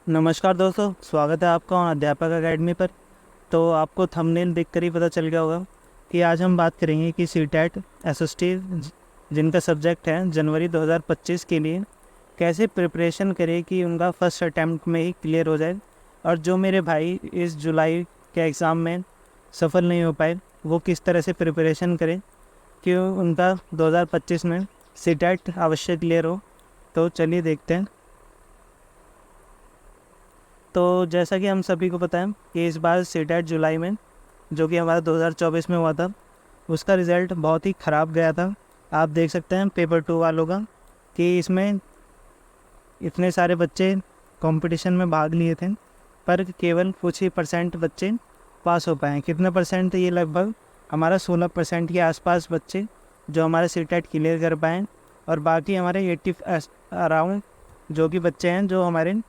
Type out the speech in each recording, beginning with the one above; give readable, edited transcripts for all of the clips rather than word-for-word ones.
नमस्कार दोस्तों, स्वागत है आपका अध्यापक अकेडमी पर। तो आपको थंबनेल देखकर ही पता चल गया होगा कि आज हम बात करेंगे कि सीटेट एसएसटी जिनका सब्जेक्ट है जनवरी 2025 के लिए कैसे प्रिपरेशन करें कि उनका फर्स्ट अटैम्प्ट में ही क्लियर हो जाए। और जो मेरे भाई इस जुलाई के एग्ज़ाम में सफल नहीं हो पाए वो किस तरह से प्रिपरेशन करें कि उनका 2025 में सीटेट अवश्य क्लियर हो। तो चलिए देखते हैं। तो जैसा कि हम सभी को पता है कि इस बार सीटेट जुलाई में जो कि हमारा 2024 में हुआ था उसका रिज़ल्ट बहुत ही ख़राब गया था। आप देख सकते हैं पेपर 2 वालों का कि इसमें इतने सारे बच्चे कंपटीशन में भाग लिए थे पर केवल कुछ ही परसेंट बच्चे पास हो पाए। कितने परसेंट थे? ये लगभग हमारा 16% के आसपास बच्चे जो हमारा सीटेट क्लियर कर पाए और बाकी हमारे 80 अराउंड जो कि बच्चे हैं जो हमारे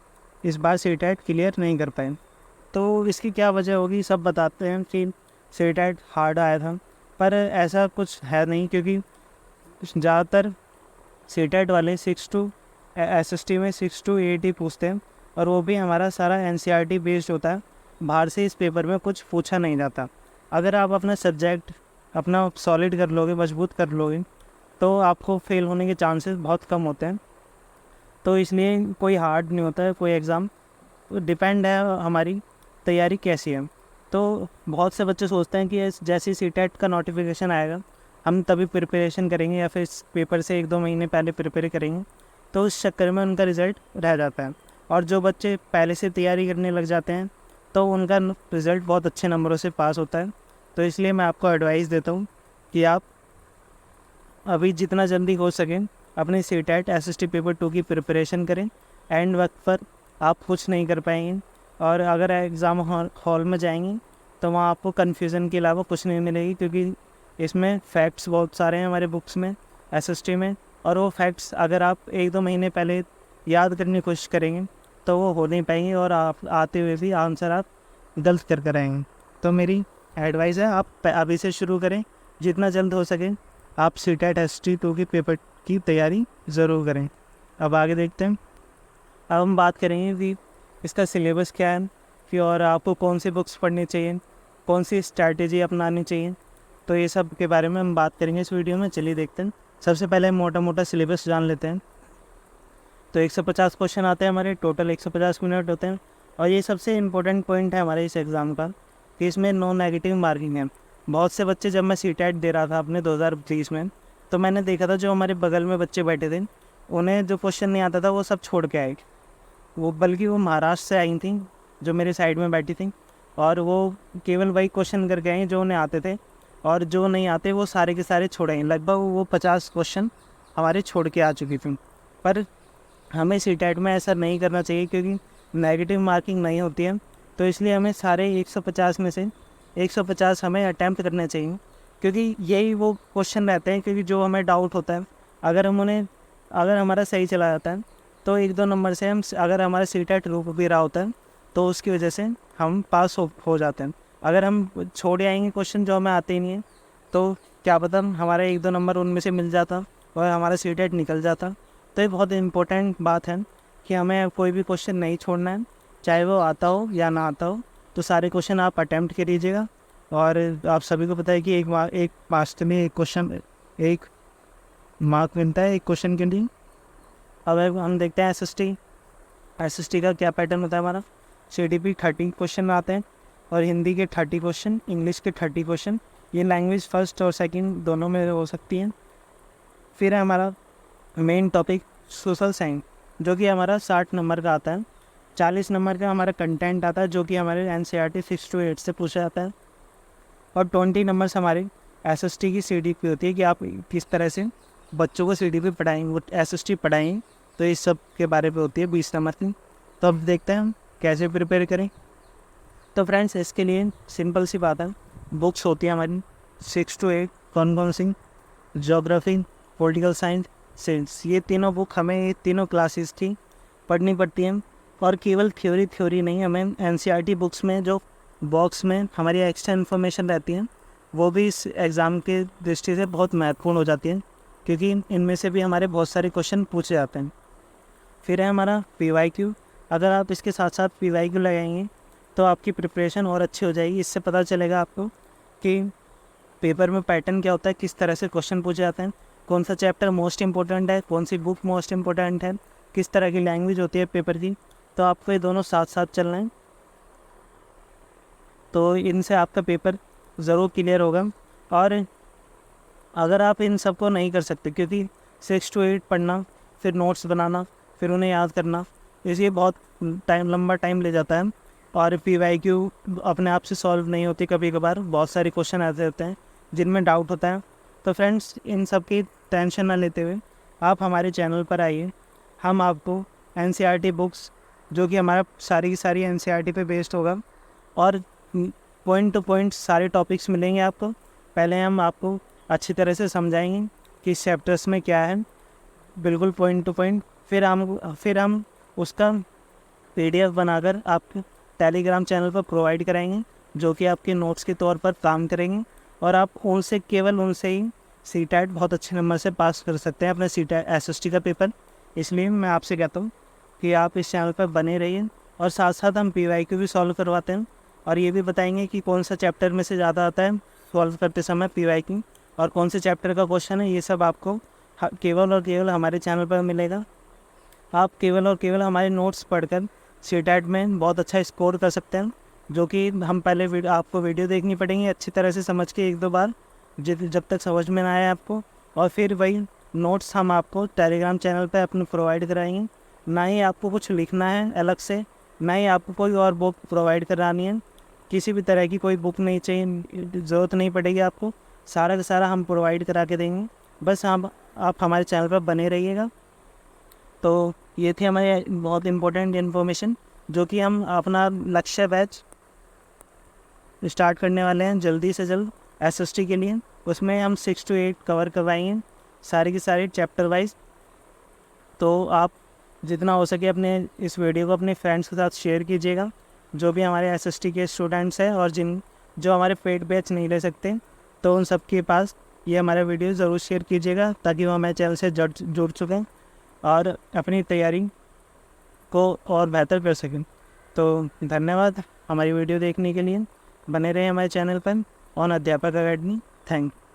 इस बार सीटेट क्लियर नहीं कर पाए। तो इसकी क्या वजह होगी सब बताते हैं कि सीटेट हार्ड आया था, पर ऐसा कुछ है नहीं क्योंकि ज़्यादातर सीटेट वाले 6 टू एसएसटी में 6 to 8 ही पूछते हैं और वो भी हमारा सारा एनसीईआरटी बेस्ड होता है। बाहर से इस पेपर में कुछ पूछा नहीं जाता। अगर आप अपना सब्जेक्ट अपना सॉलिड कर लोगे, मजबूत कर लोगे, तो आपको फेल होने के चांसेस बहुत कम होते हैं। तो इसलिए कोई हार्ड नहीं होता है कोई एग्ज़ाम, डिपेंड है हमारी तैयारी कैसी है। तो बहुत से बच्चे सोचते हैं कि जैसे सीटेट का नोटिफिकेशन आएगा हम तभी प्रिपरेशन करेंगे या फिर इस पेपर से 1-2 महीने पहले प्रिपेयर करेंगे, तो उस चक्कर में उनका रिज़ल्ट रह जाता है। और जो बच्चे पहले से तैयारी करने लग जाते हैं तो उनका रिज़ल्ट बहुत अच्छे नंबरों से पास होता है। तो इसलिए मैं आपको एडवाइस देता हूँ कि आप अभी जितना जल्दी हो सके अपने सीटेट एसएसटी पेपर 2 की प्रिपरेशन करें। एंड वक्त पर आप कुछ नहीं कर पाएंगे और अगर एग्ज़ाम हॉल में जाएंगे तो वहाँ आपको कन्फ्यूज़न के अलावा कुछ नहीं मिलेगी, क्योंकि इसमें फैक्ट्स बहुत सारे हैं हमारे बुक्स में एसएसटी में, और वो फैक्ट्स अगर आप 1-2 महीने पहले याद करने की कोशिश करेंगे तो वो हो नहीं पाएंगे और आप आते हुए भी आंसर आप गलत कर आएंगे। तो मेरी एडवाइस है आप अभी से शुरू करें, जितना जल्द हो सके आप सीटेट एसएसटी 2 की पेपर की तैयारी ज़रूर करें। अब आगे देखते हैं। अब हम बात करेंगे कि इसका सिलेबस क्या है कि और आपको कौन सी बुक्स पढ़नी चाहिए, कौन सी स्ट्रैटेजी अपनानी चाहिए। तो ये सब के बारे में हम बात करेंगे इस वीडियो में। चलिए देखते हैं। सबसे पहले मोटा मोटा सिलेबस जान लेते हैं। तो 150 क्वेश्चन आते हैं हमारे, टोटल 150 मिनट होते हैं। और ये सबसे इम्पोर्टेंट पॉइंट है हमारे इस एग्ज़ाम का कि इसमें नो नेगेटिव मार्किंग है। बहुत से बच्चे, जब मैं सीटेट दे रहा था अपने 2020 में, तो मैंने देखा था जो हमारे बगल में बच्चे बैठे थे उन्हें जो क्वेश्चन नहीं आता था वो सब छोड़ के आए। बल्कि वो महाराष्ट्र से आई थी जो मेरे साइड में बैठी थी, और वो केवल वही क्वेश्चन करके आई जो उन्हें आते थे, और जो नहीं आते वो सारे के सारे छोड़ आई। लगभग वो 50 क्वेश्चन हमारे छोड़ के आ चुकी थी। पर हमें सीटेट में ऐसा नहीं करना चाहिए क्योंकि नेगेटिव मार्किंग नहीं होती है। तो इसलिए हमें सारे 150 में से 150 हमें अटैम्प्ट करने चाहिए, क्योंकि यही वो क्वेश्चन रहते हैं क्योंकि जो हमें डाउट होता है अगर हमारा सही चला जाता है तो 1-2 नंबर से हम, अगर हमारा सीटेट रुक भी रहा होता है तो उसकी वजह से हम पास हो जाते हैं। अगर हम छोड़े आएंगे क्वेश्चन जो हमें आते ही नहीं है तो क्या पता हमारा 1-2 नंबर उनमें से मिल जाता और हमारा सीटेट निकल जाता। तो ये बहुत इम्पोर्टेंट बात है कि हमें कोई भी क्वेश्चन नहीं छोड़ना है, चाहे वो आता हो या ना आता हो। तो सारे क्वेश्चन आप अटैम्प्ट करिएगा। और आप सभी को पता है कि एक पास्ट में एक क्वेश्चन, एक मार्क मिलता है एक क्वेश्चन के लिए। अब हम देखते हैं एसएसटी का क्या पैटर्न होता है हमारा। सीडीपी 30 क्वेश्चन आते हैं और हिंदी के 30 क्वेश्चन, इंग्लिश के 30 क्वेश्चन। ये लैंग्वेज फर्स्ट और सेकंड दोनों में हो सकती हैं। फिर है हमारा मेन टॉपिक सोशल साइंस, जो कि हमारा 60 नंबर का आता है। 40 नंबर का हमारा कंटेंट आता है जो कि हमारे एनसीईआरटी 6 to 8 से पूछा जाता है। और 20 नंबर्स हमारे एसएसटी की सीडीपी होती है कि आप किस तरह से बच्चों को सीडीपी पढ़ाएंगे, वो एसएसटी पढ़ाएंगे। तो इस सब के बारे में होती है 20 नंबर की। तो अब देखते हैं हम कैसे प्रिपेयर करें। तो फ्रेंड्स इसके लिए सिंपल सी बात है, बुक्स होती है हमारी 6 to 8 कौन सी, जोग्राफी, पॉलिटिकल साइंस, साइंस। ये तीनों बुक हमें, ये तीनों क्लासेस की पढ़नी पड़ती हैं। और केवल थ्योरी नहीं, हमें एनसीईआरटी बुक्स में जो बॉक्स में हमारी एक्स्ट्रा इन्फॉर्मेशन रहती है वो भी इस एग्ज़ाम के दृष्टि से बहुत महत्वपूर्ण हो जाती है, क्योंकि इनमें से भी हमारे बहुत सारे क्वेश्चन पूछे जाते हैं। फिर है हमारा पीवाईक्यू, अगर आप इसके साथ साथ PYQ लगाएंगे तो आपकी प्रिपरेशन और अच्छी हो जाएगी। इससे पता चलेगा आपको कि पेपर में पैटर्न क्या होता है, किस तरह से क्वेश्चन पूछे जाते हैं, कौन सा चैप्टर मोस्ट इंपॉर्टेंट है, कौन सी बुक मोस्ट इंपॉर्टेंट है, किस तरह की लैंग्वेज होती है पेपर की। तो आपको ये दोनों साथ साथ चलना है, तो इनसे आपका पेपर ज़रूर क्लियर होगा। और अगर आप इन सब को नहीं कर सकते, क्योंकि 6 to 8 पढ़ना, फिर नोट्स बनाना, फिर उन्हें याद करना, इसलिए बहुत लंबा टाइम ले जाता है। और PYQ अपने आप से सॉल्व नहीं होती, कभी कभार बहुत सारे क्वेश्चन ऐसे होते हैं जिनमें डाउट होता है। तो फ्रेंड्स, इन सब की टेंशन ना लेते हुए आप हमारे चैनल पर आइए। हम आपको NCERT बुक्स, जो कि हमारा सारी की सारी NCERT पे बेस्ड होगा, और पॉइंट टू पॉइंट सारे टॉपिक्स मिलेंगे आपको। पहले हम आपको अच्छी तरह से समझाएंगे कि इस चैप्टर्स में क्या है, बिल्कुल पॉइंट टू पॉइंट। फिर हम उसका PDF बनाकर आपके टेलीग्राम चैनल पर प्रोवाइड कराएंगे, जो कि आपके नोट्स के तौर पर काम करेंगे। और आप केवल उनसे ही CTET बहुत अच्छे नंबर से पास कर सकते हैं अपने CTET SST का पेपर। इसलिए मैं आपसे कहता हूँ कि आप इस चैनल पर बने रहिए। और साथ साथ हम PYQ भी सॉल्व करवाते हैं, और ये भी बताएंगे कि कौन सा चैप्टर में से ज़्यादा आता है सॉल्व करते समय PYQ, और कौन से चैप्टर का क्वेश्चन है। ये सब आपको केवल और केवल हमारे चैनल पर मिलेगा। आप केवल और केवल हमारे नोट्स पढ़कर CTET में बहुत अच्छा स्कोर कर सकते हैं, जो कि हम पहले आपको वीडियो देखनी पड़ेंगी अच्छी तरह से समझ के 1-2 बार, जब तक समझ में ना आए आपको। और फिर वही नोट्स हम आपको टेलीग्राम चैनल पर अपने प्रोवाइड कराएंगे। ना ही आपको कुछ लिखना है अलग से, ना ही आपको कोई और बुक प्रोवाइड करानी है। किसी भी तरह की कोई बुक नहीं चाहिए, ज़रूरत नहीं पड़ेगी आपको। सारा का सारा हम प्रोवाइड करा के देंगे। बस आप हमारे चैनल पर बने रहिएगा। तो ये थी हमारी बहुत इम्पोर्टेंट इन्फॉर्मेशन, जो कि हम अपना लक्ष्य बैच स्टार्ट करने वाले हैं जल्दी से जल्द SST के लिए। उसमें हम 6 to 8 कवर करवाएंगे, सारी की सारी चैप्टर वाइज। तो आप जितना हो सके अपने इस वीडियो को अपने फ्रेंड्स के साथ शेयर कीजिएगा, जो भी हमारे SST के स्टूडेंट्स हैं और जो हमारे पेड बैच नहीं ले सकते, तो उन सब के पास ये हमारा वीडियो ज़रूर शेयर कीजिएगा, ताकि वो हमारे चैनल से जुड़ सकें और अपनी तैयारी को और बेहतर कर सकें। तो धन्यवाद हमारी वीडियो देखने के लिए। बने रहें हमारे चैनल पर ऑन अध्यापक अकेडमी। Thank you.